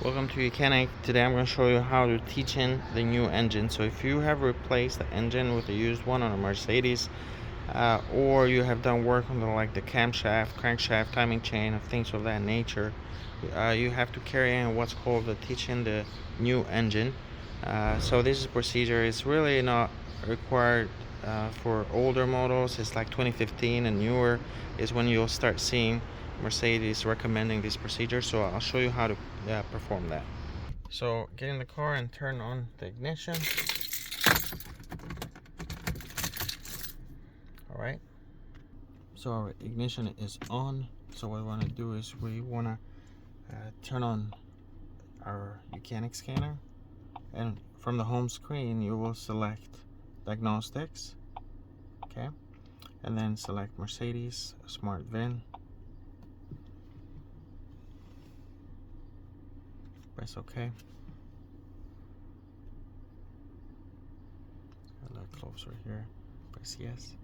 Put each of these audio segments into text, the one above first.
Welcome to Mechanic. Today I'm going to show you how to teach in the new engine. So if you have replaced the engine with a used one on a Mercedes, or you have done work on the camshaft, crankshaft, timing chain, or things of that nature, you have to carry in what's called the teach in the new engine. So this procedure is really not required for older models. It's like 2015 and newer is when you'll start seeing Mercedes recommending this procedure. So I'll show you how to perform that. So get in the car and turn on the ignition. Alright, so our ignition is on. So what we want to do is we want to turn on our mechanic scanner, and from the home screen you will select diagnostics, okay, and then select Mercedes Smart VIN. Press OK. A little closer here. Press yes.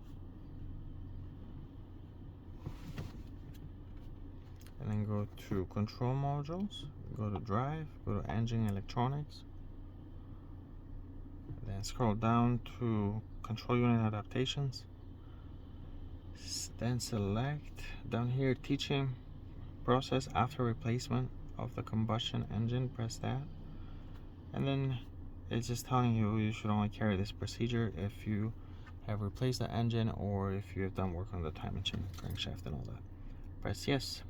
And then go to control modules, go to drive, go to engine electronics, then scroll down to control unit adaptations, then select down here teaching process after replacement of the combustion engine. Press that, and then it's just telling you should only carry this procedure if you have replaced the engine or if you have done work on the timing chain, crankshaft, and all that. Press yes.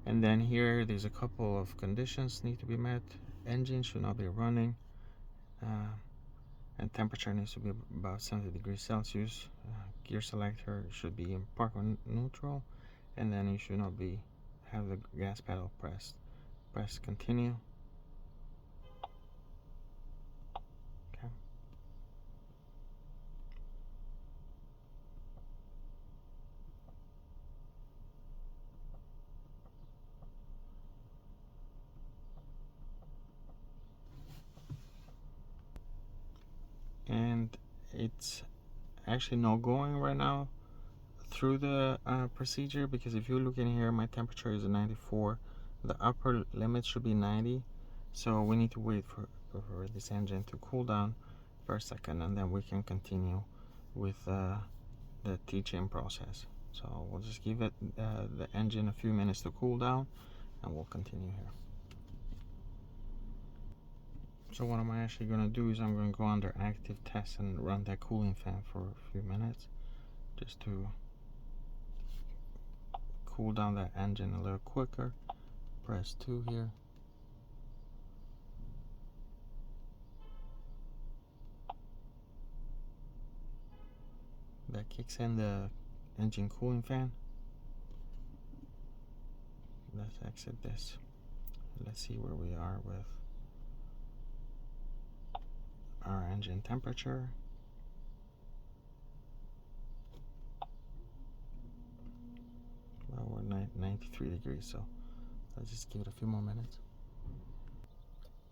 And then here there's a couple of conditions need to be met. Engine should not be running, and temperature needs to be about 70 degrees Celsius. Gear selector should be in park or neutral, and then you should not have the gas pedal pressed. Press continue. Okay. And it's actually not going right now through the procedure, because if you look in here, my temperature is 94. The upper limit should be 90, so we need to wait for this engine to cool down for a second, and then we can continue with the teaching process. So we'll just give it the engine a few minutes to cool down, and we'll continue here. So what I'm actually going to do is I'm going to go under active test and run that cooling fan for a few minutes just to cool down that engine a little quicker. Press 2 here. That kicks in the engine cooling fan. Let's exit this. Let's see where we are with our engine temperature. Well, we're 93 degrees, so let's just give it a few more minutes.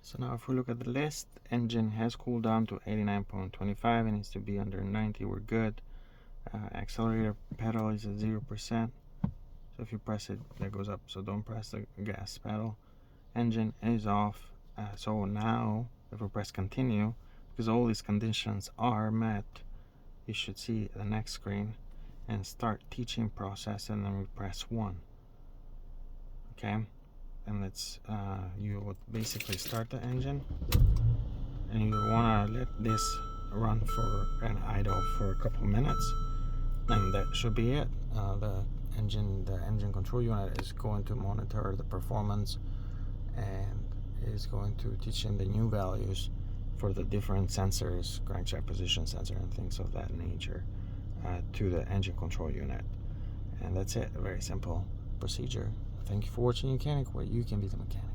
So now if we look at the list, engine has cooled down to 89.25. It needs to be under 90. We're good. Accelerator pedal is at 0%. So if you press it, that goes up. So don't press the gas pedal. Engine is off. So now if we press continue, because all these conditions are met, you should see the next screen and start teaching process, and then we press 1. Okay, and let's you would basically start the engine, and you want to let this run for an idle for a couple minutes, and that should be it. The engine control unit is going to monitor the performance and is going to teach in the new values for the different sensors, crankshaft position sensor and things of that nature, to the engine control unit. And that's it. A very simple procedure. Thank you for watching Mechanic, where you can be the mechanic.